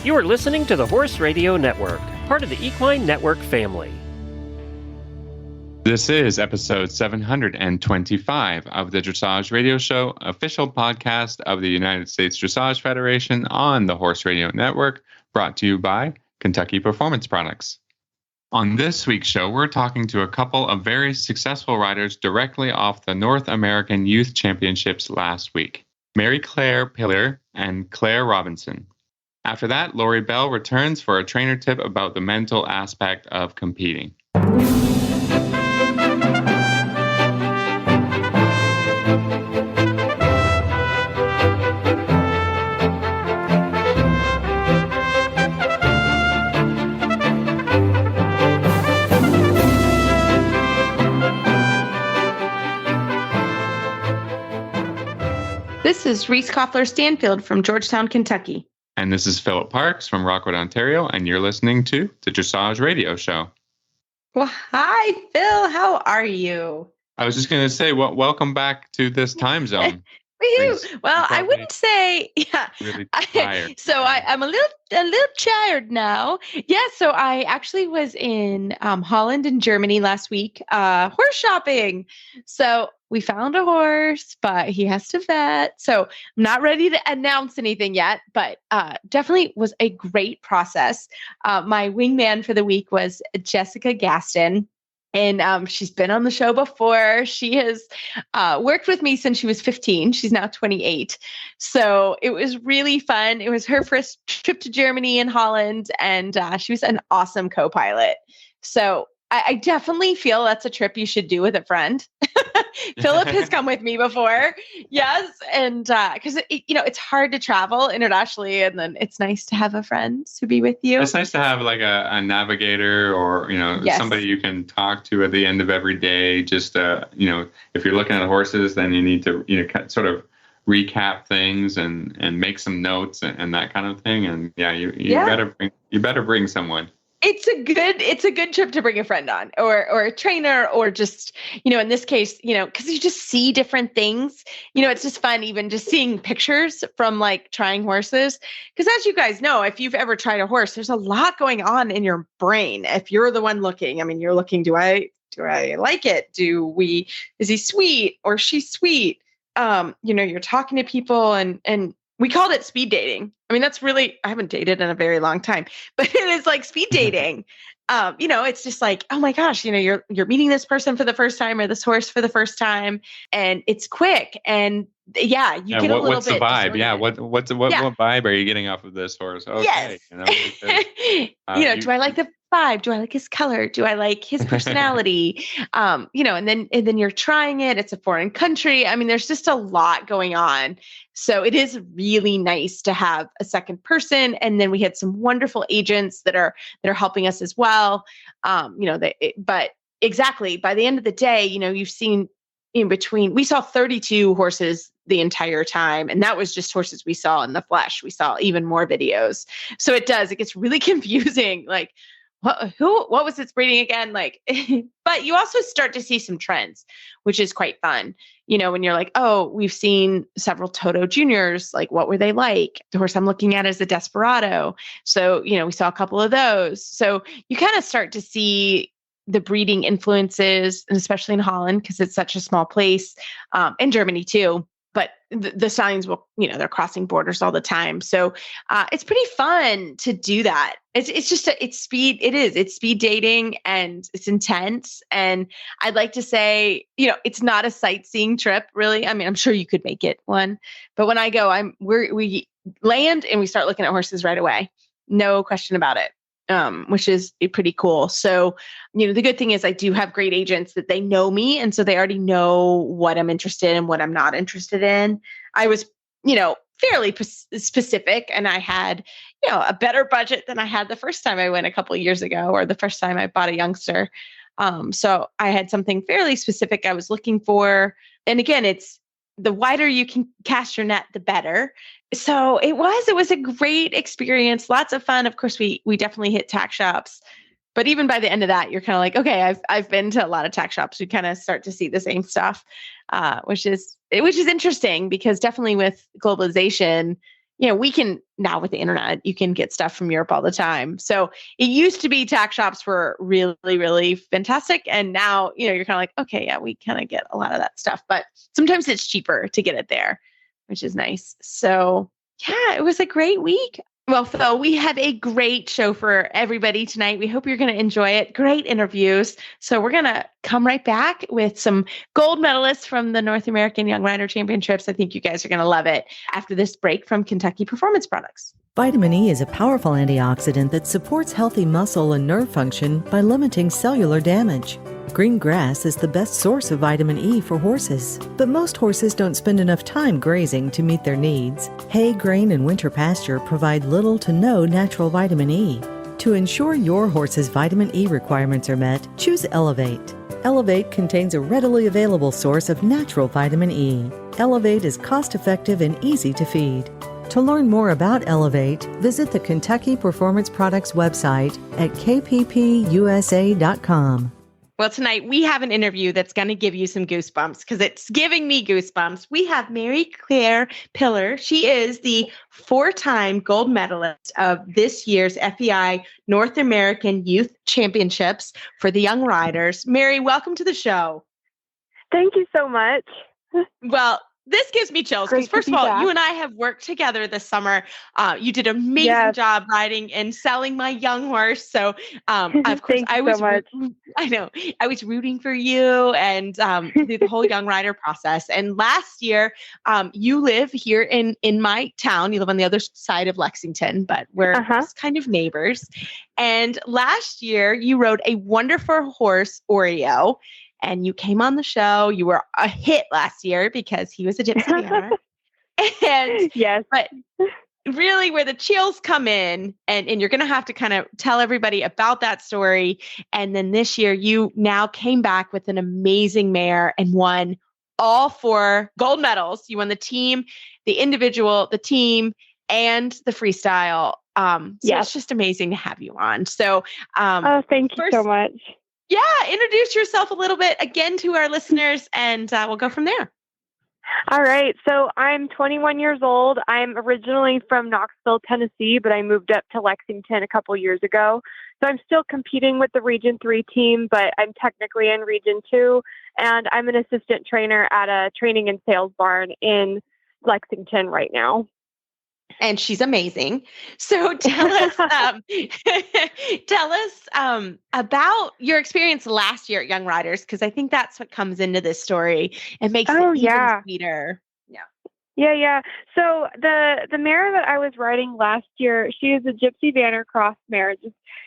You are listening to the Horse Radio Network, part of the Equine Network family. This is episode 725 of the Dressage Radio Show, official podcast of the United States Dressage Federation on the Horse Radio Network, brought to you by Kentucky Performance Products. On this week's show, we're talking to a couple of very successful riders directly off the North American Youth Championships last week, Mary Claire Pillar and Claire Robinson. After that, Lori Bell returns for a trainer tip about the mental aspect of competing. This is Reese Koffler-Stanfield from Georgetown, Kentucky. And this is Philip Parks from Rockwood, Ontario, and you're listening to the Dressage Radio Show. Well, hi, Phil. How are you? I was just going to say, welcome back to this time zone. Well, I wouldn't say, really tired. I'm a little tired now. Yeah, so I actually was in Holland and Germany last week, horse shopping. So we found a horse, but he has to vet. So I'm not ready to announce anything yet, but definitely was a great process. My wingman for the week was Jessica Gaston. And she's been on the show before. She has worked with me since she was 15. She's now 28. So it was really fun. It was her first trip to Germany and Holland, and she was an awesome co-pilot. So I definitely feel that's a trip you should do with a friend. Philip has come with me before. Yes. And because, it's hard to travel internationally, and then it's nice to have a friend to be with you. It's nice to have like a navigator or, yes, somebody you can talk to at the end of every day. Just, if you're looking at horses, then you need to, sort of recap things and make some notes and that kind of thing. And you better bring someone. It's a good trip to bring a friend on or a trainer, or just, in this case, because you just see different things. It's just fun, even just seeing pictures from like trying horses. Because as you guys know, if you've ever tried a horse, there's a lot going on in your brain. If you're the one looking, you're looking, do I like it? Is he sweet or she's sweet? You're talking to people and we called it speed dating. That's really, I haven't dated in a very long time, but it is like speed dating. It's just like, oh my gosh, you're meeting this person for the first time or this horse for the first time, and it's quick. And you get a little bit. What's the vibe? Yeah. What vibe are you getting off of this horse? Okay. Yes. Because, do I like the vibe? Do I like his color? Do I like his personality? And then you're trying it. It's a foreign country. There's just a lot going on. So it is really nice to have a second person. And then we had some wonderful agents that are helping us as well. But exactly by the end of the day, you've seen in between, we saw 32 horses the entire time. And that was just horses we saw in the flesh. We saw even more videos. So it gets really confusing. Like, what was its breeding again? But you also start to see some trends, which is quite fun. When you're like, oh, we've seen several Toto Juniors, like what were they like? The horse I'm looking at is a Desperado. So, we saw a couple of those. So you kind of start to see the breeding influences, and especially in Holland, because it's such a small place, in Germany too. But the signs will, they're crossing borders all the time. So it's pretty fun to do that. It's speed dating, and it's intense. And I'd like to say, it's not a sightseeing trip really. I'm sure you could make it one, but when I go, we land and we start looking at horses right away. No question about it. Which is pretty cool. So, the good thing is I do have great agents that they know me. And so they already know what I'm interested in, what I'm not interested in. I was, fairly specific, and I had, a better budget than I had the first time I went a couple of years ago, or the first time I bought a youngster. So I had something fairly specific I was looking for. And again, it's the wider you can cast your net, the better. So it was a great experience. Lots of fun. Of course, we definitely hit tack shops, but even by the end of that, you're kind of like, okay, I've been to a lot of tack shops. We kind of start to see the same stuff, which is interesting, because definitely with globalization, we can now with the internet, you can get stuff from Europe all the time. So it used to be tack shops were really, really fantastic. And now, you're kind of like, okay, yeah, we kind of get a lot of that stuff, but sometimes it's cheaper to get it there, which is nice. So yeah, it was a great week. Well, Phil, we have a great show for everybody tonight. We hope you're going to enjoy it. Great interviews. So we're going to come right back with some gold medalists from the North American Young Rider Championships. I think you guys are going to love it after this break from Kentucky Performance Products. Vitamin E is a powerful antioxidant that supports healthy muscle and nerve function by limiting cellular damage. Green grass is the best source of vitamin E for horses, but most horses don't spend enough time grazing to meet their needs. Hay, grain, and winter pasture provide little to no natural vitamin E. To ensure your horse's vitamin E requirements are met, choose Elevate. Elevate contains a readily available source of natural vitamin E. Elevate is cost-effective and easy to feed. To learn more about Elevate, visit the Kentucky Performance Products website at kppusa.com. Well, tonight we have an interview that's going to give you some goosebumps because it's giving me goosebumps. We have Mary Claire Pillar. She is the 4-time gold medalist of this year's FEI North American Youth Championships for the Young Riders. Mary, welcome to the show. Thank you so much. Well, this gives me chills because first of all, you and I have worked together this summer. You did an amazing job riding and selling my young horse. So, of course, I was rooting for you and through the whole young rider process. And last year, you live here in my town. You live on the other side of Lexington, but we're just kind of neighbors. And last year, you rode a wonderful horse, Oreo. And you came on the show. You were a hit last year because he was a gypsy banner. And yes, but really where the chills come in, and you're going to have to kind of tell everybody about that story. And then this year, you now came back with an amazing mare and won all 4 gold medals. You won the team, the individual, the team, and the freestyle. So it's just amazing to have you on. So, thank you so much. Yeah, introduce yourself a little bit again to our listeners, and we'll go from there. All right. So I'm 21 years old. I'm originally from Knoxville, Tennessee, but I moved up to Lexington a couple years ago. So I'm still competing with the Region 3 team, but I'm technically in Region 2, and I'm an assistant trainer at a training and sales barn in Lexington right now. And she's amazing. So tell us, about your experience last year at Young Riders, because I think that's what comes into this story and makes it even sweeter. Yeah. So the mare that I was riding last year, she is a Gypsy Banner Cross mare.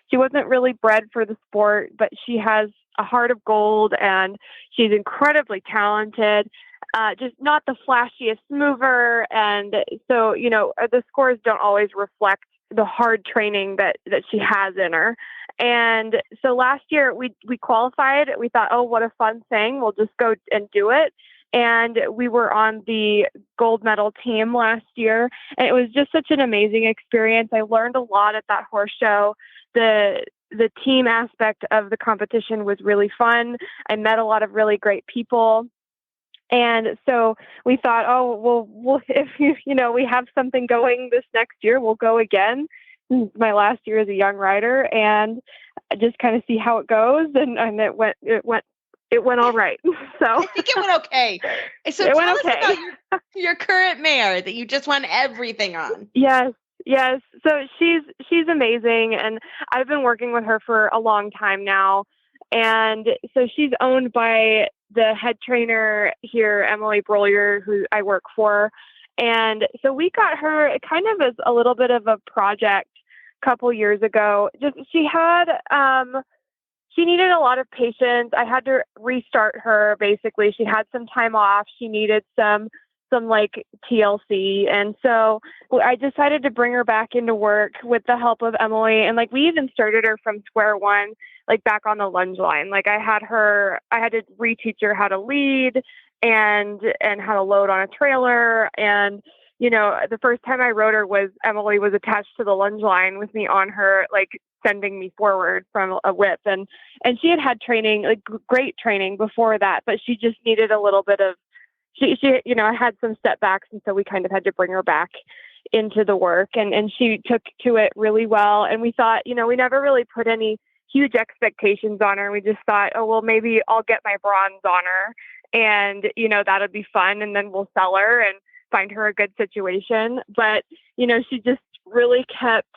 She wasn't really bred for the sport, but she has a heart of gold and she's incredibly talented. Just not the flashiest mover. And so, the scores don't always reflect the hard training that she has in her. And so last year we qualified. We thought, oh, what a fun thing. We'll just go and do it. And we were on the gold medal team last year. And it was just such an amazing experience. I learned a lot at that horse show. The team aspect of the competition was really fun. I met a lot of really great people. And so we thought, oh, well, if we have something going this next year, we'll go again. This is my last year as a young rider, and just kind of see how it goes. And it went all right. So I think it went okay. So tell us about your current mare that you just won everything on. Yes. So she's amazing, and I've been working with her for a long time now. And so she's owned by the head trainer here, Emily Brolier, who I work for. And so we got her kind of as a little bit of a project a couple years ago. She needed a lot of patience. I had to restart her. Basically, she had some time off. She needed some like TLC. And so I decided to bring her back into work with the help of Emily. And we even started her from square one, back on the lunge line. I had to reteach her how to lead and how to load on a trailer. And, the first time I rode her Emily was attached to the lunge line with me on her, sending me forward from a whip. And she had training, great training before that, but she just needed a little bit of, she had some setbacks. And so we kind of had to bring her back into the work, and she took to it really well. And we thought, we never really put any huge expectations on her. We just thought, oh, well, maybe I'll get my bronze on her and, that'll be fun. And then we'll sell her and find her a good situation. But, she just really kept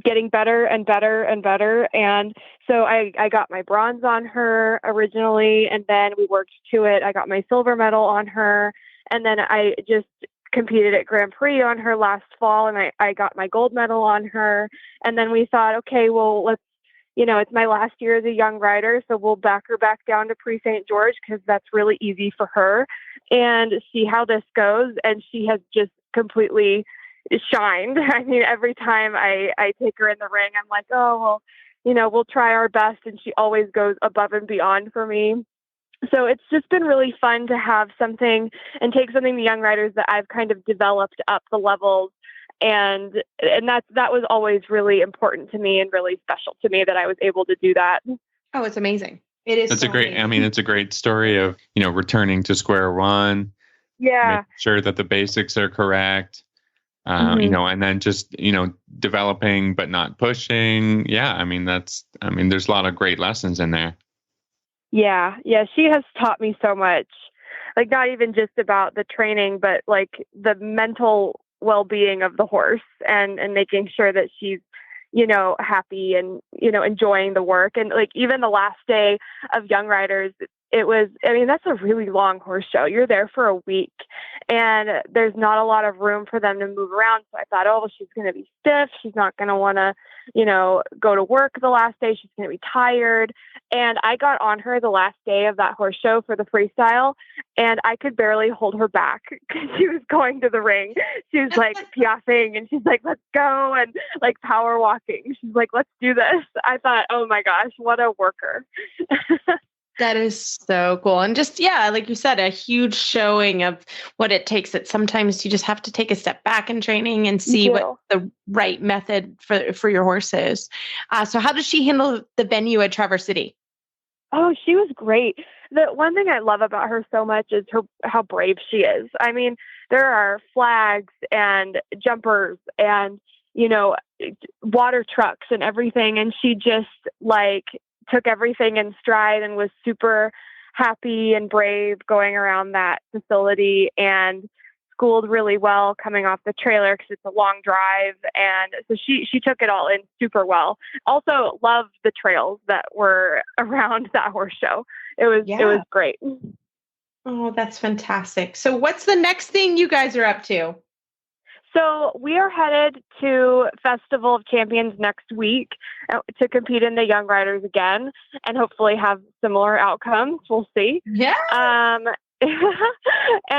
getting better and better and better. And so I got my bronze on her originally, and then we worked to it. I got my silver medal on her, and then I just competed at Grand Prix on her last fall, and I got my gold medal on her. And then we thought, okay, well, let's, it's my last year as a young rider, so we'll back her back down to Prix St. George because that's really easy for her, and see how this goes. And she has just completely shined. I mean, every time I take her in the ring, I'm like, oh, well, we'll try our best. And she always goes above and beyond for me. So it's just been really fun to have something and take something to young riders that I've kind of developed up the levels. And that was always really important to me and really special to me that I was able to do that. Oh, it's amazing. It is. It's it's a great story of, returning to square one. Yeah. Make sure that the basics are correct. And then just, developing, but not pushing. Yeah. There's a lot of great lessons in there. Yeah. Yeah. She has taught me so much, like not even just about the training, but like the mental well-being of the horse and making sure that she's, happy and, enjoying the work. And like, even the last day of Young Riders, it was, that's a really long horse show. You're there for a week and there's not a lot of room for them to move around. So I thought, oh, well, she's going to be stiff. She's not going to want to, go to work the last day. She's going to be tired. And I got on her the last day of that horse show for the freestyle, and I could barely hold her back because she was going to the ring. She was like piaffing and she's like, let's go. And like power walking. She's like, let's do this. I thought, oh my gosh, what a worker. That is so cool. And just, like you said, a huge showing of what it takes. That sometimes you just have to take a step back in training and see what the right method for your horse is. So how does she handle the venue at Traverse City? Oh, she was great. The one thing I love about her so much is how brave she is. I mean, there are flags and jumpers and, water trucks and everything. And she just took everything in stride and was super happy and brave going around that facility and schooled really well coming off the trailer because it's a long drive. And so she took it all in super well. Also loved the trails that were around that horse show. It was great. Oh, that's fantastic. So what's the next thing you guys are up to? So we are headed to Festival of Champions next week to compete in the Young Riders again and hopefully have similar outcomes. We'll see. Yeah. And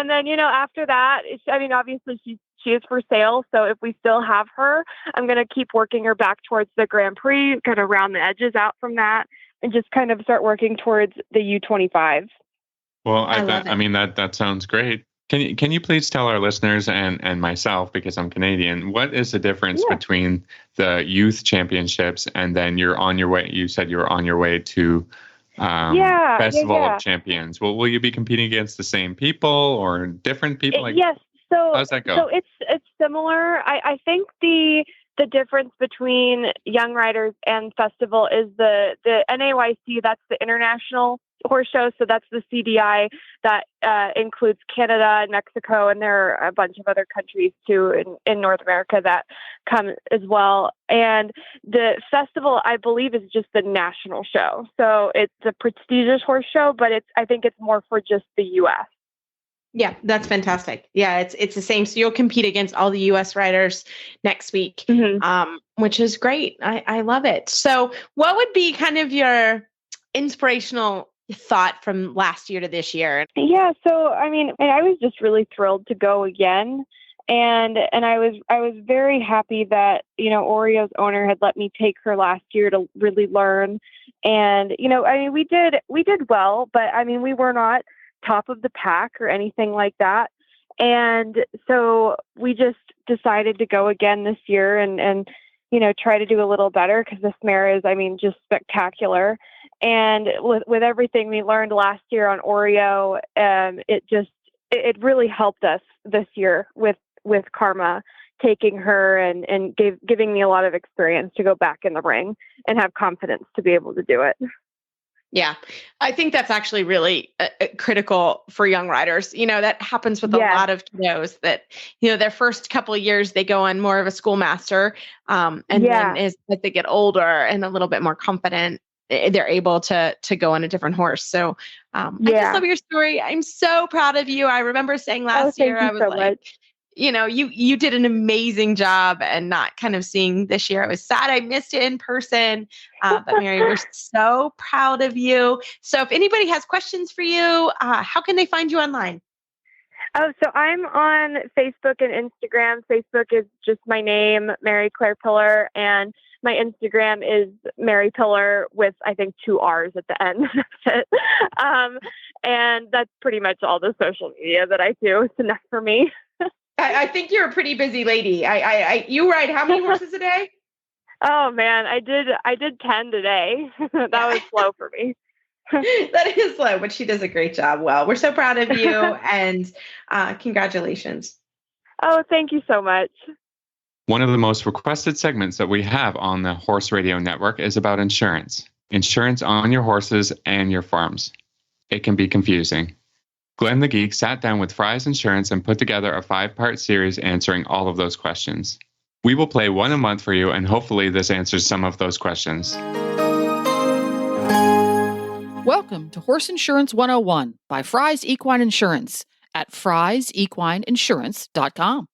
then, after that, obviously she is for sale. So if we still have her, I'm going to keep working her back towards the Grand Prix, kind of round the edges out from that and just kind of start working towards the U25. Well, that sounds great. Can you please tell our listeners and myself, because I'm Canadian, what is the difference between the youth championships and then you're on your way? You said you were on your way to Festival of Champions. Will you be competing against the same people or different people? Yes. So how does that go? So it's similar. I think the difference between Young Riders and Festival is the NAYC. That's the International Horse Show. So that's the CDI that includes Canada and Mexico, and there are a bunch of other countries too in North America that come as well. And the festival, I believe, is just the national show. So it's a prestigious horse show, but I think it's more for just the U.S. Yeah, that's fantastic. Yeah, it's the same. So you'll compete against all the U.S. riders next week, which is great. I love it. So what would be kind of your inspirational thought from last year to this year? Yeah, so I was just really thrilled to go again. And I was very happy that, Oreo's owner had let me take her last year to really learn. And, we did well, but we were not top of the pack or anything like that. And so we just decided to go again this year and try to do a little better because this mare is, just spectacular. And with everything we learned last year on Oreo, it really helped us this year with Karma, taking her and giving me a lot of experience to go back in the ring and have confidence to be able to do it. Yeah, I think that's actually really critical for young riders. That happens with a lot of kiddos that, their first couple of years, they go on more of a schoolmaster. And then as they get older and a little bit more confident, they're able to go on a different horse. So I just love your story. I'm so proud of you. I remember saying last year, I was so like, you did an amazing job, and not kind of seeing this year. I was sad I missed it in person. But Mary, we're so proud of you. So if anybody has questions for you, how can they find you online? Oh, so I'm on Facebook and Instagram. Facebook is just my name, Mary Claire Pillar, and my Instagram is Mary Pillar with, I think, 2 R's at the end. That's it. And that's pretty much all the social media that I do. It's enough for me. I think you're a pretty busy lady. You ride how many horses a day? Oh man, I did 10 today. That was slow for me. That is slow, but she does a great job. Well, we're so proud of you, and congratulations. Oh, thank you so much. One of the most requested segments that we have on the Horse Radio Network is about insurance. Insurance on your horses and your farms. It can be confusing. Glenn the Geek sat down with Fry's Insurance and put together a 5-part series answering all of those questions. We will play one a month for you, and hopefully this answers some of those questions. Welcome to Horse Insurance 101 by Fry's Equine Insurance at friesequineinsurance.com.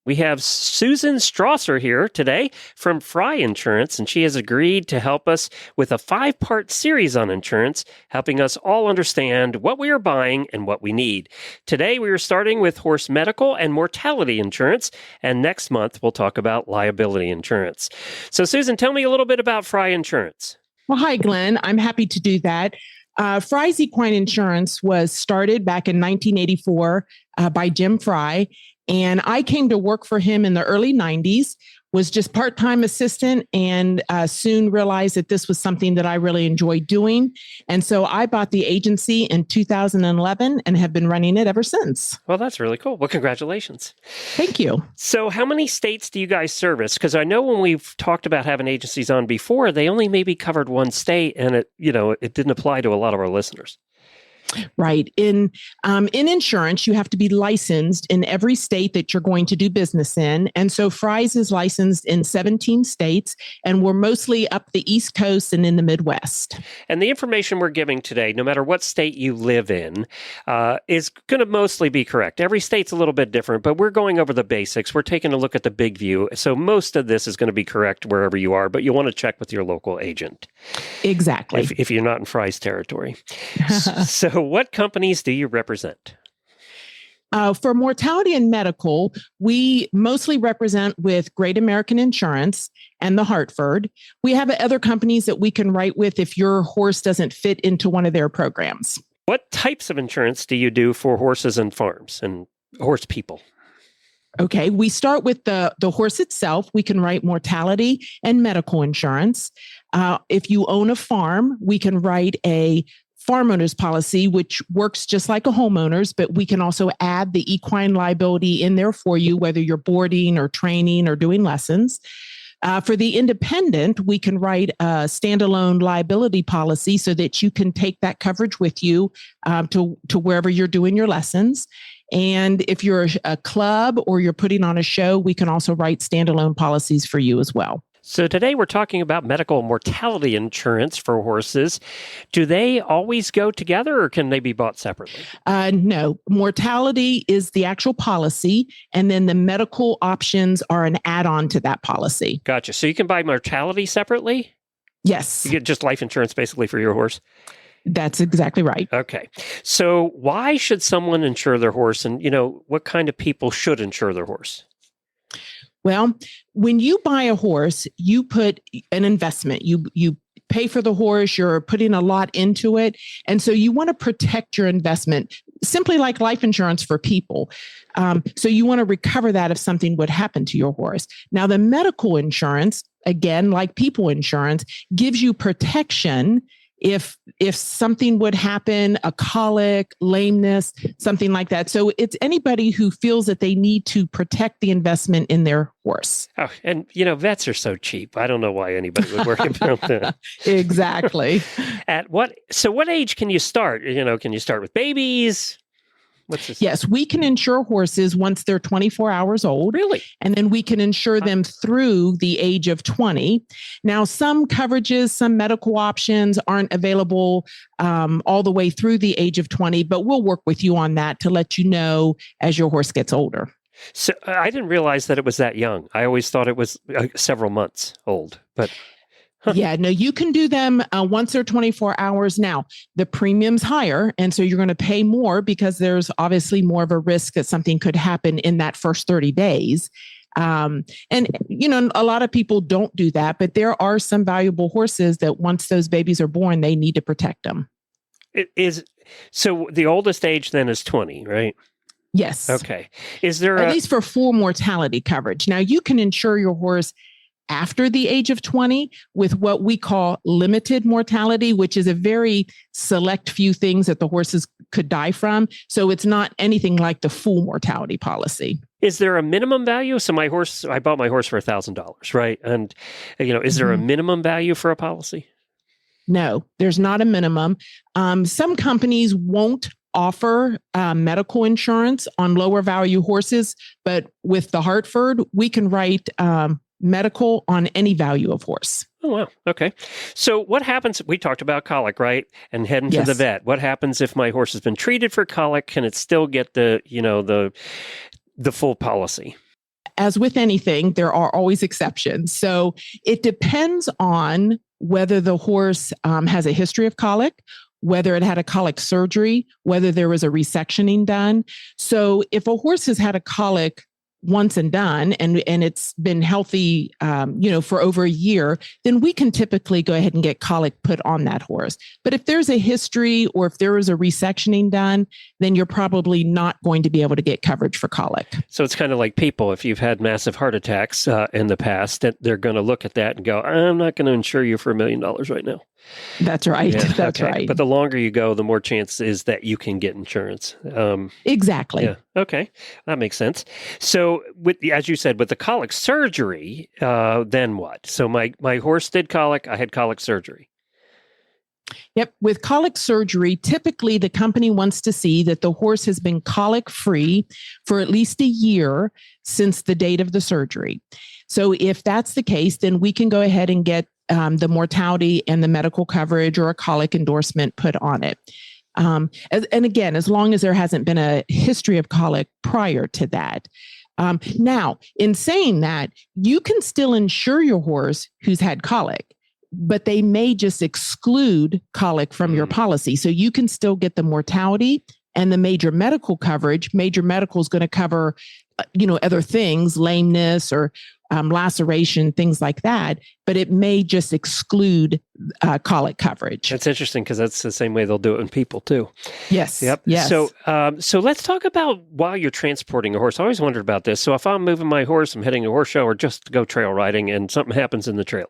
We have Susan Strasser here today from Fry Insurance, and she has agreed to help us with a 5-part series on insurance, helping us all understand what we are buying and what we need. Today, we are starting with horse medical and mortality insurance, and next month, we'll talk about liability insurance. So, Susan, tell me a little bit about Fry Insurance. Well, hi, Glenn. I'm happy to do that. Fry's Equine Insurance was started back in 1984 by Jim Fry. And I came to work for him in the early 90s, was just part-time assistant, and soon realized that this was something that I really enjoyed doing. And so I bought the agency in 2011 and have been running it ever since. Well, that's really cool. Well, congratulations. Thank you. So how many states do you guys service? Because I know when we've talked about having agencies on before, they only maybe covered one state, and it didn't apply to a lot of our listeners. Right. In insurance, you have to be licensed in every state that you're going to do business in. And so Fry's is licensed in 17 states, and we're mostly up the East Coast and in the Midwest. And the information we're giving today, no matter what state you live in, is going to mostly be correct. Every state's a little bit different, but we're going over the basics. We're taking a look at the big view. So most of this is going to be correct wherever you are, but you want to check with your local agent. Exactly. If you're not in Fry's territory. So what companies do you represent? For mortality and medical, we mostly represent with Great American Insurance and the Hartford. We have other companies that we can write with if your horse doesn't fit into one of their programs. What types of insurance do you do for horses and farms and horse people? Okay, we start with the horse itself. We can write mortality and medical insurance. If you own a farm, we can write a farm owner's policy, which works just like a homeowner's, but we can also add the equine liability in there for you, whether you're boarding or training or doing lessons. For the independent, we can write a standalone liability policy so that you can take that coverage with you to wherever you're doing your lessons. And if you're a club or you're putting on a show, we can also write standalone policies for you as well. So today we're talking about medical mortality insurance for horses. Do they always go together, or can they be bought separately? No, mortality is the actual policy, and then the medical options are an add-on to that policy. Gotcha. So you can buy mortality separately? Yes. You get just life insurance basically for your horse? That's exactly right. Okay. So why should someone insure their horse, and what kind of people should insure their horse? Well, when you buy a horse, you put an investment. You pay for the horse, you're putting a lot into it. And so you want to protect your investment, simply like life insurance for people. So you want to recover that if something would happen to your horse. Now, the medical insurance, again, like people insurance, gives you protection if something would happen, a colic, lameness, something like that. So it's anybody who feels that they need to protect the investment in their horse. Oh, and vets are so cheap. I don't know why anybody would worry about that. Exactly. What age can you start? Can you start with babies? Yes, we can insure horses once they're 24 hours old. Really? And then we can insure them through the age of 20. Now, some coverages, some medical options aren't available all the way through the age of 20, but we'll work with you on that to let you know as your horse gets older. So I didn't realize that it was that young. I always thought it was several months old, but... Yeah, no, you can do them once they're 24 hours. Now, the premium's higher, and so you're going to pay more because there's obviously more of a risk that something could happen in that first 30 days. And, a lot of people don't do that, but there are some valuable horses that once those babies are born, they need to protect them. So the oldest age then is 20, right? Yes. Okay. Is there at least for full mortality coverage? Now, you can insure your horse after the age of 20 with what we call limited mortality, which is a very select few things that the horses could die from. So it's not anything like the full mortality policy. Is there a minimum value? So I bought my horse for $1,000, right? And, is there a minimum value for a policy? No, there's not a minimum. Some companies won't offer medical insurance on lower value horses, but with the Hartford, we can write medical on any value of horse. Oh, wow. Okay. So what happens? We talked about colic, right? And heading to the vet. What happens if my horse has been treated for colic? Can it still get the full policy? As with anything, there are always exceptions. So it depends on whether the horse has a history of colic, whether it had a colic surgery, whether there was a resectioning done. So if a horse has had a colic once and done, and it's been healthy, for over a year, then we can typically go ahead and get colic put on that horse. But if there's a history or if there is a resectioning done, then you're probably not going to be able to get coverage for colic. So it's kind of like people, if you've had massive heart attacks in the past, they're going to look at that and go, I'm not going to insure you for $1 million right now. That's right. Yeah, that's right. But the longer you go, the more chance is that you can get insurance. Exactly. Yeah. Okay. That makes sense. So as you said, with the colic surgery, then what? So my horse did colic. I had colic surgery. Yep. With colic surgery, typically the company wants to see that the horse has been colic free for at least a year since the date of the surgery. So if that's the case, then we can go ahead and get the mortality and the medical coverage or a colic endorsement put on it. And again, as long as there hasn't been a history of colic prior to that. Now, in saying that, you can still insure your horse who's had colic, but they may just exclude colic from your policy. So you can still get the mortality and the major medical coverage. Major medical is going to cover, other things, lameness or laceration, things like that, but it may just exclude colic coverage. That's interesting because that's the same way they'll do it in people too. Yes. Yep. Yes. So let's talk about while you're transporting a horse. I always wondered about this. So if I'm moving my horse, I'm heading to a horse show or just to go trail riding and something happens in the trailer.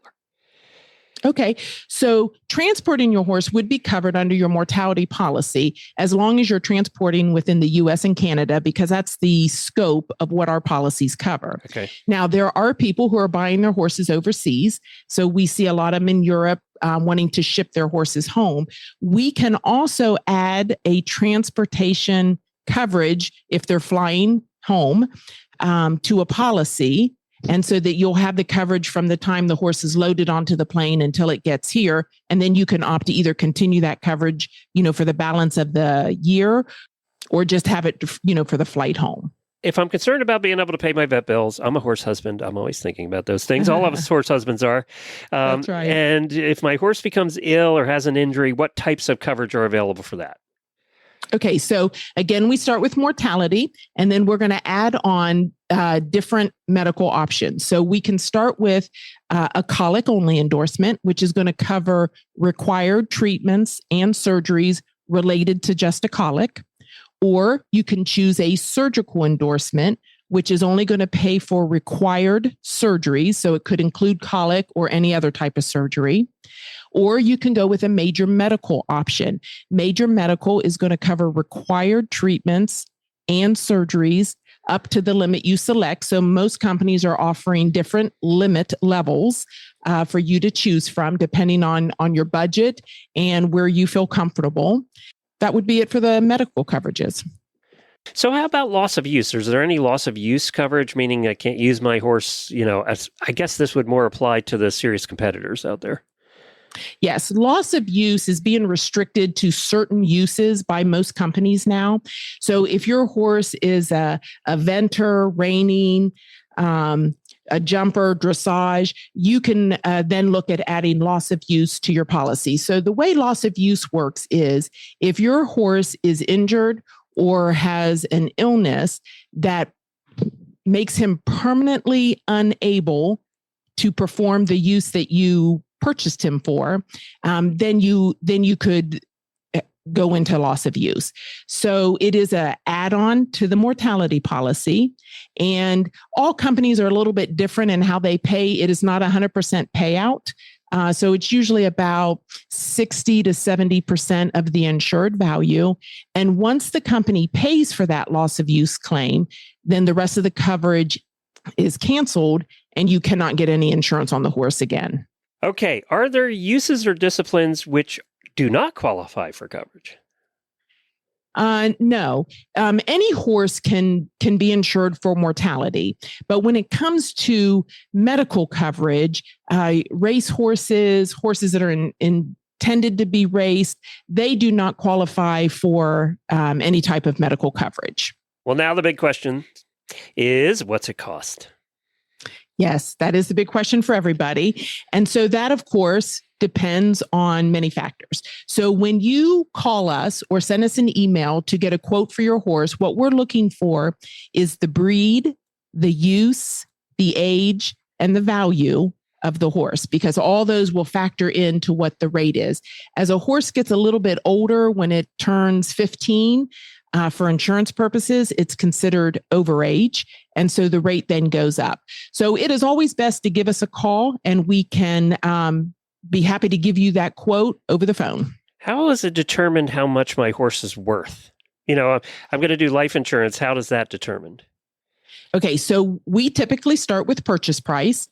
Okay, so transporting your horse would be covered under your mortality policy as long as you're transporting within the U.S. and Canada, because that's the scope of what our policies cover. Okay. Now, there are people who are buying their horses overseas. So we see a lot of them in Europe wanting to ship their horses home. We can also add a transportation coverage if they're flying home to a policy. And so that you'll have the coverage from the time the horse is loaded onto the plane until it gets here. And then you can opt to either continue that coverage, for the balance of the year or just have it, for the flight home. If I'm concerned about being able to pay my vet bills, I'm a horse husband. I'm always thinking about those things. All of us horse husbands are. That's right. And if my horse becomes ill or has an injury, what types of coverage are available for that? Okay, so again, we start with mortality, and then we're going to add on different medical options. So we can start with a colic-only endorsement, which is going to cover required treatments and surgeries related to just a colic. Or you can choose a surgical endorsement, which is only going to pay for required surgeries. So it could include colic or any other type of surgery. Or you can go with a major medical option. Major medical is going to cover required treatments and surgeries up to the limit you select. So most companies are offering different limit levels for you to choose from, depending on your budget and where you feel comfortable. That would be it for the medical coverages. So how about loss of use? Is there any loss of use coverage, meaning I can't use my horse, I guess this would more apply to the serious competitors out there. Yes, loss of use is being restricted to certain uses by most companies now. So if your horse is a venter, reining, a jumper, dressage, you can then look at adding loss of use to your policy. So the way loss of use works is if your horse is injured or has an illness that makes him permanently unable to perform the use that you purchased him for, then you could go into loss of use. So it is an add-on to the mortality policy, and all companies are a little bit different in how they pay. It is not 100% payout. So it's usually about 60 to 70% of the insured value. And once the company pays for that loss of use claim, then the rest of the coverage is canceled and you cannot get any insurance on the horse again. Okay. Are there uses or disciplines which do not qualify for coverage? No. Any horse can be insured for mortality. But when it comes to medical coverage, race horses that are intended to be raced, they do not qualify for any type of medical coverage. Well, now the big question is, what's it cost? Yes, that is the big question for everybody. And so that, of course, depends on many factors. So when you call us or send us an email to get a quote for your horse, what we're looking for is the breed, the use, the age, and the value of the horse, because all those will factor into what the rate is. As a horse gets a little bit older, when it turns 15, for insurance purposes, it's considered overage. And so the rate then goes up. So it is always best to give us a call and we can be happy to give you that quote over the phone. How is it determined how much my horse is worth? I'm going to do life insurance. How does that determined? Okay, so we typically start with purchase price,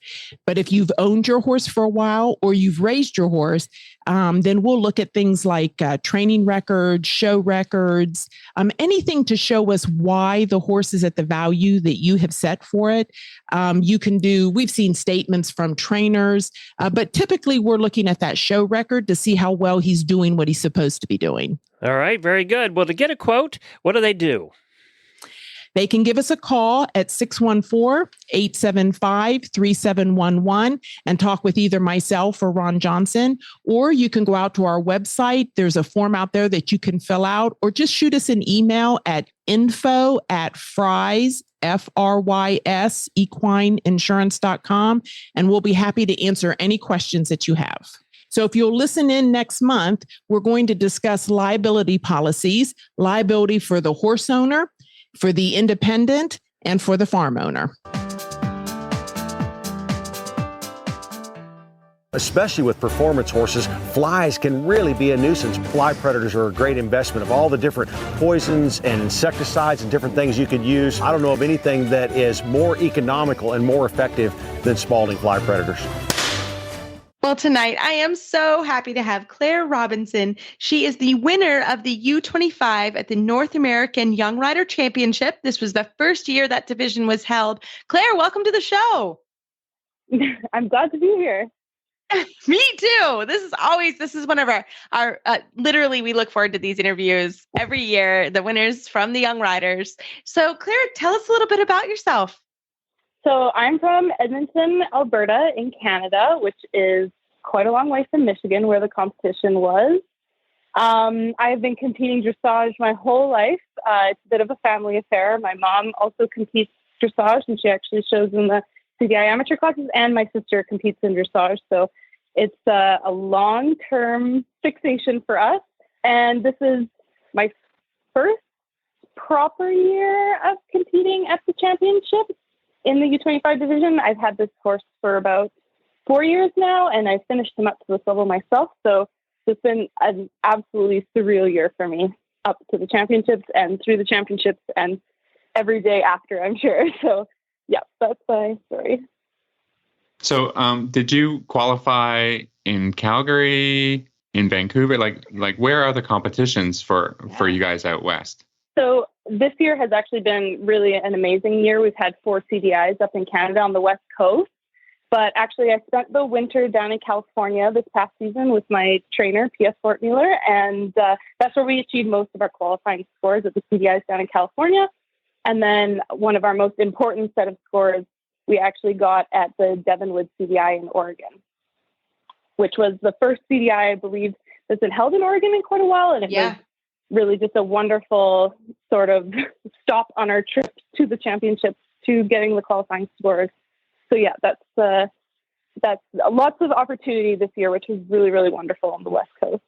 but if you've owned your horse for a while or you've raised your horse, then we'll look at things like training records, show records, anything to show us why the horse is at the value that you have set for it. We've seen statements from trainers, but typically we're looking at that show record to see how well he's doing what he's supposed to be doing. All right, very good. Well, to get a quote, what do they do? They can give us a call at 614-875-3711 and talk with either myself or Ron Johnson, or you can go out to our website. There's a form out there that you can fill out, or just shoot us an email at info@Frys, Frys, equineinsurance.com, and we'll be happy to answer any questions that you have. So if you'll listen in next month, we're going to discuss liability policies, liability for the horse owner, for the independent, and for the farm owner. Especially with performance horses, flies can really be a nuisance. Fly predators are a great investment of all the different poisons and insecticides and different things you could use. I don't know of anything that is more economical and more effective than Spalding fly predators. Well, tonight I am so happy to have Claire Robinson. She is the winner of the U25 at the North American Young Rider Championship. This was the first year that division was held. Claire, welcome to the show. I'm glad to be here. Me too. This is one of our literally, we look forward to these interviews every year, the winners from the Young Riders. So Claire, tell us a little bit about yourself. So I'm from Edmonton, Alberta in Canada, which is quite a long way from Michigan where the competition was. I've been competing dressage my whole life. It's a bit of a family affair. My mom also competes dressage, and she actually shows in the CBI amateur classes, and my sister competes in dressage. So it's a long-term fixation for us. And this is my first proper year of competing at the championship in the U25 division. I've had this horse for about 4 years now, and I finished him up to this level myself. So it's been an absolutely surreal year for me, up to the championships and through the championships and every day after, I'm sure. So yeah, that's my story. So did you qualify in Calgary, in Vancouver? Like where are the competitions for you guys out west? So this year has actually been really an amazing year. We've had 4 CDIs up in Canada on the West Coast. But actually, I spent the winter down in California this past season with my trainer, P.S. Fortmuller, and that's where we achieved most of our qualifying scores at the CDIs down in California. And then one of our most important set of scores we actually got at the Devonwood CDI in Oregon, which was the first CDI, I believe, that's been held in Oregon in quite a while. And it was really just a wonderful sort of stop on our trip to the championships, to getting the qualifying scores. So yeah, that's lots of opportunity this year, which is really, really wonderful on the West Coast.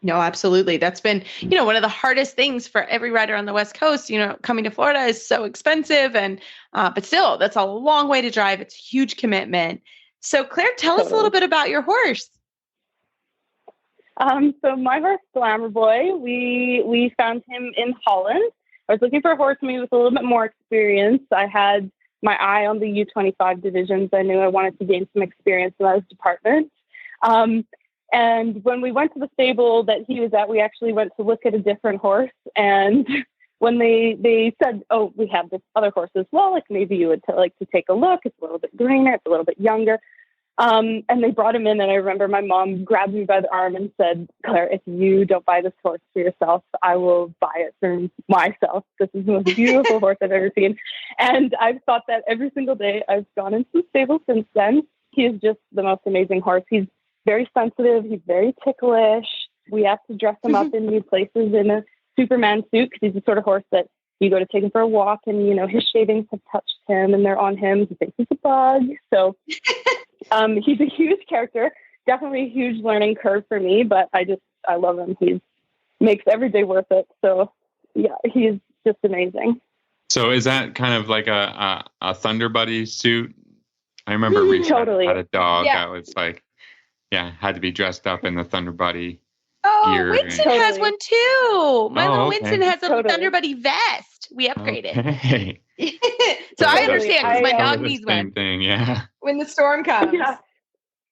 No, absolutely. That's been, one of the hardest things for every rider on the West Coast. Coming to Florida is so expensive, and but still, that's a long way to drive. It's a huge commitment. So Claire, tell us a little bit about your horse. So my horse, Glamour Boy, we found him in Holland. I was looking for a horse maybe with a little bit more experience. I had my eye on the U25 divisions. I knew I wanted to gain some experience in those departments. And when we went to the stable that he was at, we actually went to look at a different horse. And when they said, oh, we have this other horse as well, like maybe you would like to take a look. It's a little bit greener, it's a little bit younger. And they brought him in, and I remember my mom grabbed me by the arm and said, Claire, if you don't buy this horse for yourself, I will buy it for myself. This is the most beautiful horse I've ever seen. And I've thought that every single day I've gone into the stable since then. He is just the most amazing horse. He's very sensitive. He's very ticklish. We have to dress him up in new places in a Superman suit, because he's the sort of horse that you go to take him for a walk and, his shavings have touched him and they're on him. He thinks he's a bug. So he's a huge character, definitely a huge learning curve for me, but I love him. He makes every day worth it. So yeah, he's just amazing. So is that kind of like a Thunder Buddy suit? I remember we had a dog that was like, had to be dressed up in the Thunder Buddy gear. Winston has one too. My little Winston has a Thunder Buddy vest. We upgraded. Okay. So I understand, because my dog needs one. Same thing, yeah. When the storm comes. Yeah.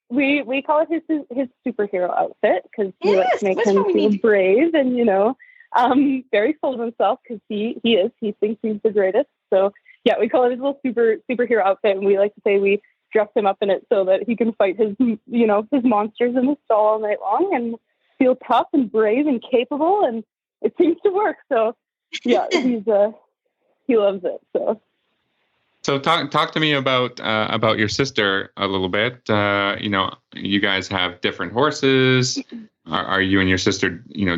We call it his superhero outfit, because we like to make him feel brave and, very full of himself, because he thinks he's the greatest. So yeah, we call it his little superhero outfit, and we like to say we dress him up in it so that he can fight his monsters in the stall all night long and feel tough and brave and capable, and it seems to work. So yeah, he loves it. So talk to me about your sister a little bit. You guys have different horses. Are you and your sister,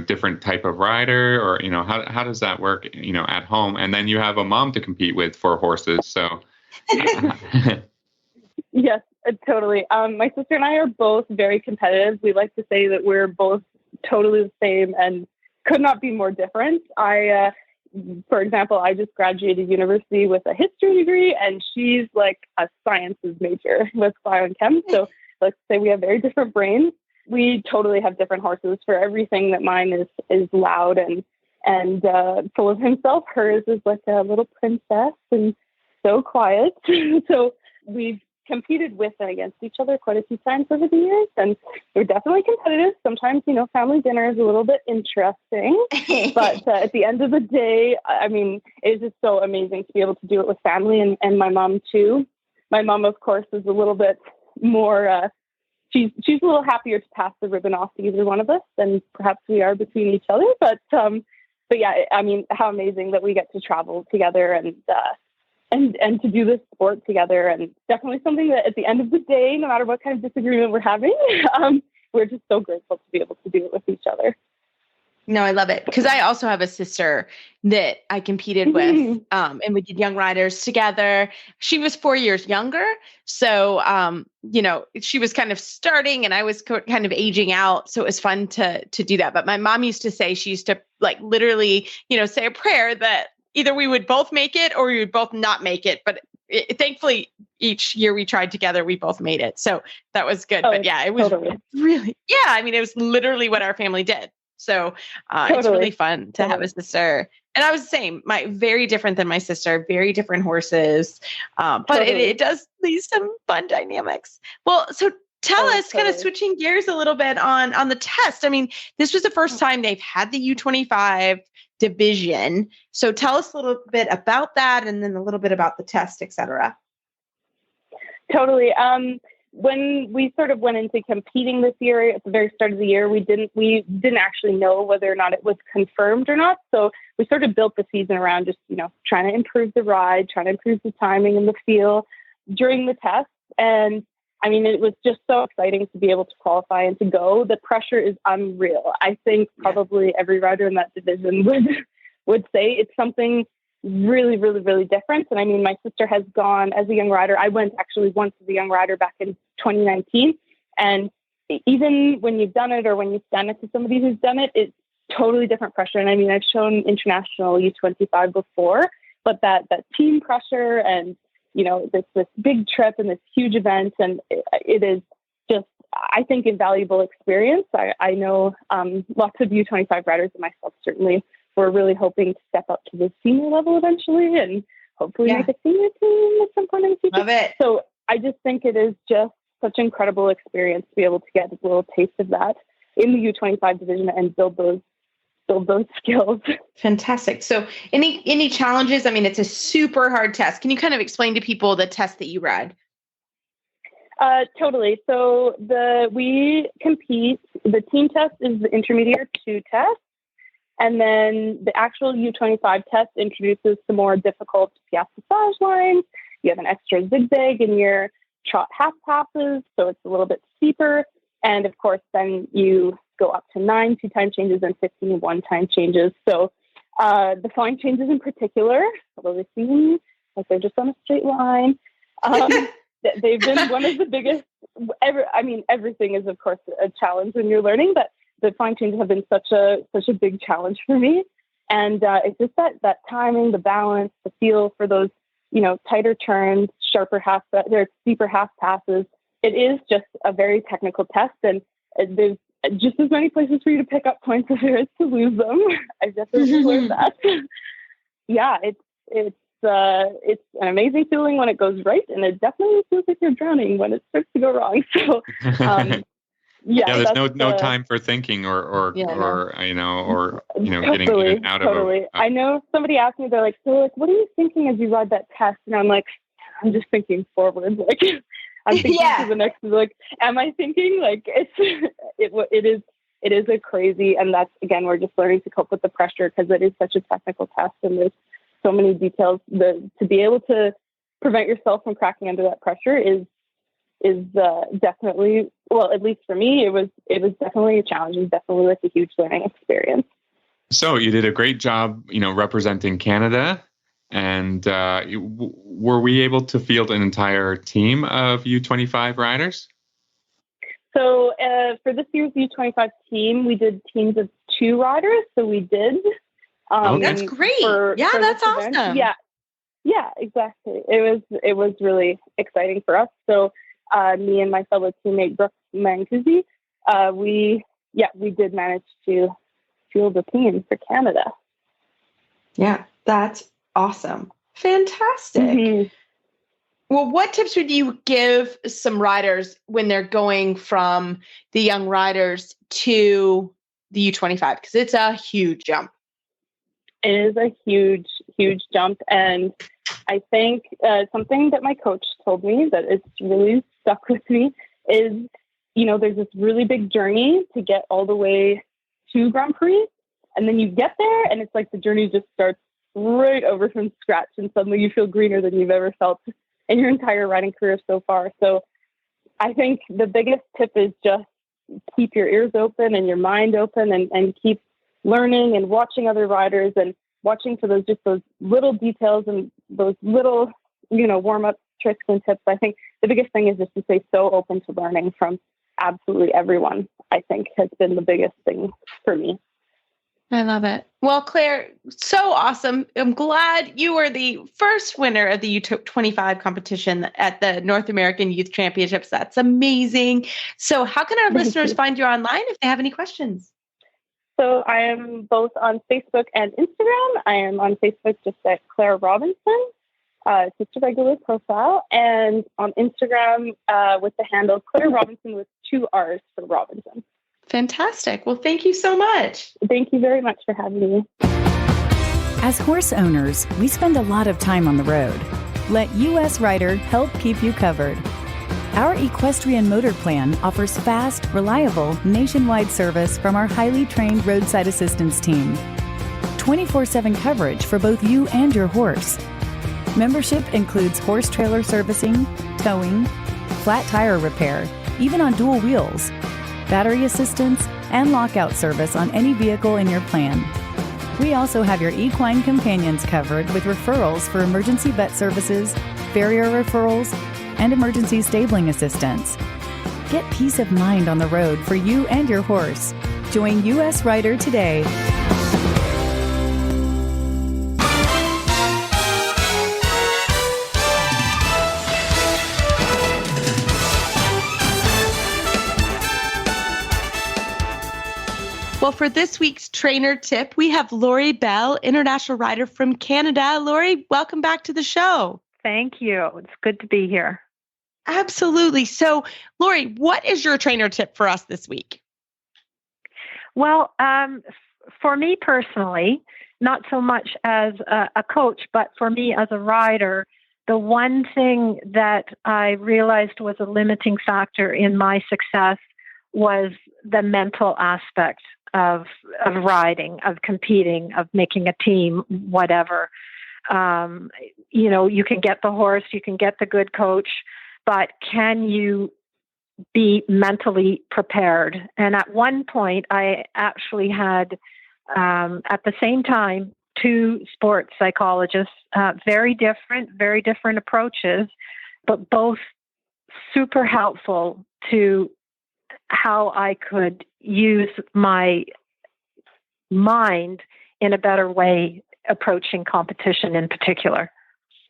different type of rider, or how does that work, at home? And then you have a mom to compete with for horses. So yes, totally. My sister and I are both very competitive. We like to say that we're both totally the same and could not be more different. For example, I just graduated university with a history degree, and she's like a sciences major with bio and chem. So let's say we have very different brains. We totally have different horses. For everything that mine is loud and full of himself, hers is like a little princess and so quiet. So we've competed with and against each other quite a few times over the years, and we're definitely competitive. Sometimes, family dinner is a little bit interesting, but at the end of the day, I mean, it's just so amazing to be able to do it with family and my mom too. My mom, of course, is a little bit more, she's a little happier to pass the ribbon off to either one of us than perhaps we are between each other. But yeah, I mean, how amazing that we get to travel together and to do this sport together, and definitely something that at the end of the day, no matter what kind of disagreement we're having, we're just so grateful to be able to do it with each other. No, I love it, because I also have a sister that I competed with, and we did Young Riders together. She was 4 years younger. So, she was kind of starting and I was kind of aging out. So it was fun to do that. But my mom used to say, she used to like literally, say a prayer that either we would both make it or we would both not make it. But thankfully, each year we tried together, we both made it. So that was good. But yeah, it was really, it was literally what our family did. So it's really fun to have a sister. And I was the same, very different than my sister, very different horses. But it does leave some fun dynamics. Well, so tell us, kind of switching gears a little bit on the test. I mean, this was the first time they've had the U25 division. So tell us a little bit about that, and then a little bit about the test, et cetera. Totally. When we sort of went into competing this year, at the very start of the year, we didn't actually know whether or not it was confirmed or not. So we sort of built the season around just, trying to improve the ride, trying to improve the timing and the feel during the test. And I mean, it was just so exciting to be able to qualify and to go. The pressure is unreal. I think probably every rider in that division would say it's something really, really, really different. And I mean, my sister has gone as a young rider. I went actually once as a young rider back in 2019. And even when you've done it or when you stand next to somebody who's done it, it's totally different pressure. And I mean, I've shown international U25 before, but that team pressure and, this big trip and this huge event, and it is just, I think, invaluable experience. I know lots of U25 riders and myself certainly we're really hoping to step up to the senior level eventually and hopefully make a senior team at some point in the future. Love it. So I just think it is just such an incredible experience to be able to get a little taste of that in the U25 division and build those skills. Fantastic. So any challenges? I mean, it's a super hard test. Can you kind of explain to people the test that you ride? Totally. So we compete, the team test is the intermediate 2 test. And then the actual U25 test introduces some more difficult piassage lines. You have an extra zigzag in your trot half passes, so it's a little bit steeper. And of course, then you go up to 9 2-time changes and 15 1-time changes. So the flying changes in particular, although they seem like they're just on a straight line, they've been one of the biggest. Everything is, of course, a challenge when you're learning, but the flying changes have been such a big challenge for me. And it's just that timing, the balance, the feel for those, tighter turns, sharper they're steeper half passes. It is just a very technical test, and there's just as many places for you to pick up points as there is to lose them. I've definitely learned that. Yeah, it's an amazing feeling when it goes right, and it definitely feels like you're drowning when it starts to go wrong. So, there's no time for thinking or getting in and out of it. I know somebody asked me, they're like, so what are you thinking as you ride that test? And I'm like, I'm just thinking forward. Like, I'm thinking to the next, like, am I thinking? Like, it is a crazy, and that's, again, we're just learning to cope with the pressure because it is such a technical test and there's so many details. To be able to prevent yourself from cracking under that pressure is definitely, well, at least for me, it was definitely a challenge and definitely like a huge learning experience. So you did a great job, representing Canada. And were we able to field an entire team of U25 riders? So for this year's U25 team, we did teams of 2 riders. So we did. That's great. That's awesome. Yeah, exactly. It was really exciting for us. So me and my fellow teammate Brooke Mancusi, we did manage to field a team for Canada. Yeah, that's awesome. Fantastic. Mm-hmm. Well, what tips would you give some riders when they're going from the young riders to the U25? Because it's a huge jump. It is a huge, huge jump. And I think something that my coach told me that it's really stuck with me is, there's this really big journey to get all the way to Grand Prix. And then you get there and it's like the journey just starts right over from scratch, and suddenly you feel greener than you've ever felt in your entire riding career so far. So I think the biggest tip is just keep your ears open and your mind open and keep learning and watching other riders and watching for those little details and those little, warm-up tricks and tips. I think the biggest thing is just to stay so open to learning from absolutely everyone, I think has been the biggest thing for me. I love it. Well, Claire, so awesome. I'm glad you were the first winner of the U25 competition at the North American Youth Championships. That's amazing. So how can our listeners find you online if they have any questions? So I am both on Facebook and Instagram. I am on Facebook just at Claire Robinson. It's just a regular profile. And on Instagram with the handle Claire Robinson with 2 R's for Robinson. Fantastic. Well, thank you so much. Thank you very much for having me. As horse owners, we spend a lot of time on the road. Let US Rider help keep you covered. Our equestrian motor plan offers fast, reliable, nationwide service from our highly trained roadside assistance team. 24/7 coverage for both you and your horse. Membership includes horse trailer servicing, towing, flat tire repair, even on dual wheels, battery assistance, and lockout service on any vehicle in your plan. We also have your equine companions covered with referrals for emergency vet services, farrier referrals, and emergency stabling assistance. Get peace of mind on the road for you and your horse. Join US Rider today. Well, for this week's trainer tip, we have Lori Bell, international rider from Canada. Lori, welcome back to the show. Thank you. It's good to be here. Absolutely. So, Lori, what is your trainer tip for us this week? Well, for me personally, not so much as a coach, but for me as a rider, the one thing that I realized was a limiting factor in my success was the mental aspect of riding, of competing, of making a team, whatever. You can get the horse, you can get the good coach, but can you be mentally prepared? And at one point, I actually had, at the same time, 2 sports psychologists, very different approaches, but both super helpful to how I could use my mind in a better way, approaching competition in particular.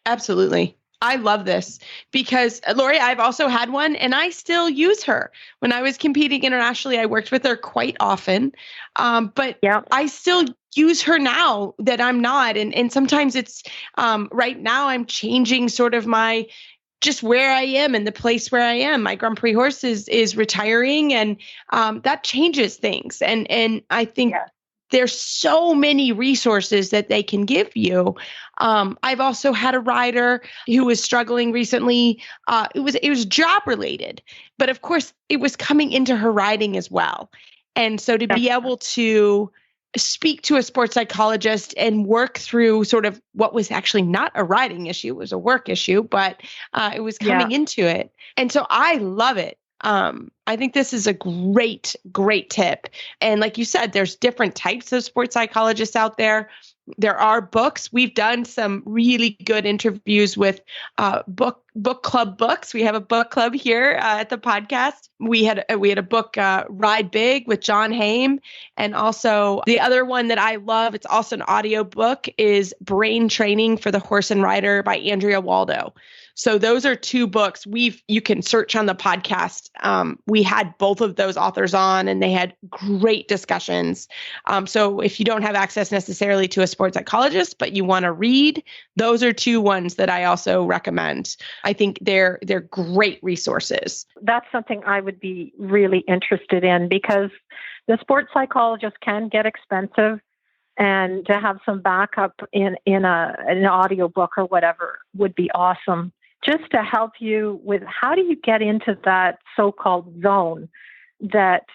Absolutely. I love this because, Lori, I've also had one and I still use her. When I was competing internationally, I worked with her quite often. But I still use her now that I'm not. And sometimes it's right now I'm changing sort of my just where I am and the place where I am. My Grand Prix horse is retiring, and that changes things. And I think there's so many resources that they can give you. I've also had a rider who was struggling recently. It was job related, but of course it was coming into her riding as well. And so to be able to speak to a sports psychologist and work through sort of what was actually not a riding issue, it was a work issue, but it was coming into it. And so I love it. I think this is a great tip. And like you said, there's different types of sports psychologists out there. There are books. We've done some really good interviews with book club books. We have a book club here at the podcast. We had a book, Ride Big with John Haim. And also the other one that I love, it's also an audio book, is Brain Training for the Horse and Rider by Andrea Waldo. So those are 2 books you can search on the podcast. We had both of those authors on and they had great discussions. So if you don't have access necessarily to a sports psychologist, but you want to read, those are 2 ones that I also recommend. I think they're great resources. That's something I would be really interested in because the sports psychologist can get expensive. And to have some backup in an audio book or whatever would be awesome. Just to help you with how do you get into that so-called zone that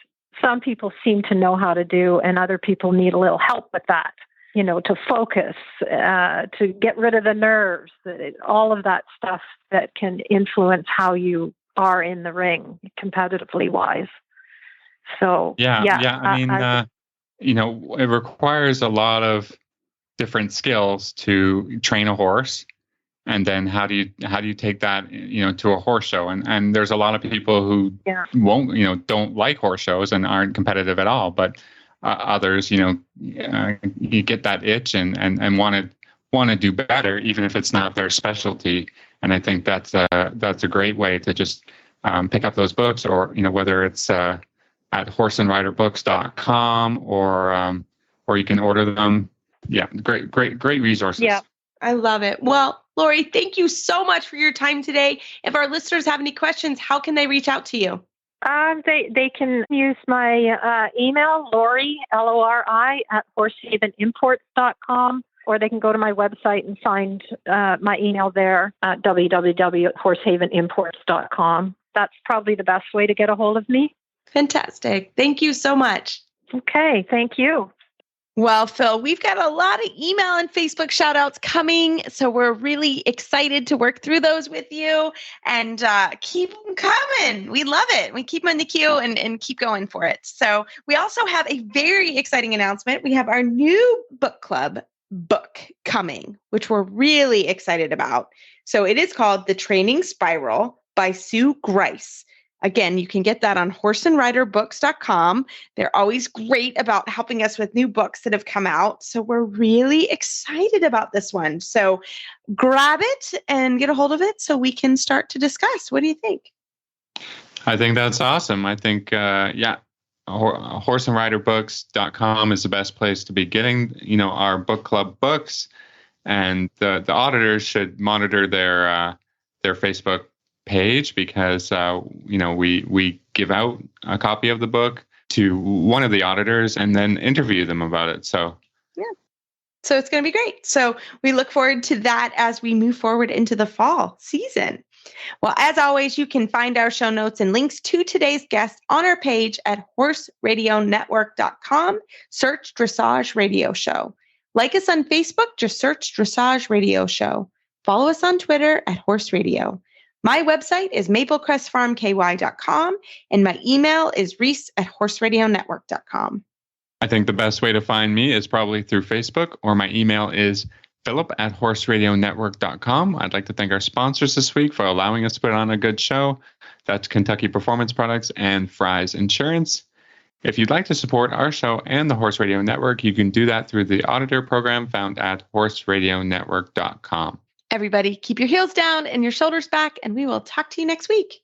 some people seem to know how to do and other people need a little help with that, to focus, to get rid of the nerves, all of that stuff that can influence how you are in the ring competitively wise. So, it requires a lot of different skills to train a horse. And then how do you take that, to a horse show? And there's a lot of people who don't like horse shows and aren't competitive at all. But others, you get that itch and want to do better, even if it's not their specialty. And I think that's a great way to just pick up those books, or whether it's at horseandriderbooks.com or you can order them. Yeah, great resources. Yeah, I love it. Well, Lori, thank you so much for your time today. If our listeners have any questions, how can they reach out to you? They can use my email, Lori, Lori, at horsehavenimports.com, or they can go to my website and find my email there at www.horsehavenimports.com. That's probably the best way to get a hold of me. Fantastic. Thank you so much. Okay, thank you. Well, Phil, we've got a lot of email and Facebook shout outs coming. So we're really excited to work through those with you and keep them coming. We love it. We keep them in the queue and keep going for it. So we also have a very exciting announcement. We have our new book club book coming, which we're really excited about. So it is called The Training Spiral by Sue Grice. Again, you can get that on horseandriderbooks.com. They're always great about helping us with new books that have come out. So we're really excited about this one. So grab it and get a hold of it so we can start to discuss. What do you think? I think that's awesome. I think, horseandriderbooks.com is the best place to be getting, our book club books. And the auditors should monitor their Facebook page, because we give out a copy of the book to one of the auditors and then interview them about it. So it's going to be great. So we look forward to that as we move forward into the fall season. Well, as always, you can find our show notes and links to today's guest on our page at horseradionetwork.com. Search Dressage Radio Show. Like us on Facebook, just search Dressage Radio Show. Follow us on Twitter at Horse Radio. My website is maplecrestfarmky.com, and my email is reese@horseradionetwork.com. I think the best way to find me is probably through Facebook, or my email is philip@horseradionetwork.com. I'd like to thank our sponsors this week for allowing us to put on a good show. That's Kentucky Performance Products and Fry's Insurance. If you'd like to support our show and the Horse Radio Network, you can do that through the Auditor program found at horseradionetwork.com. Everybody, keep your heels down and your shoulders back, and we will talk to you next week.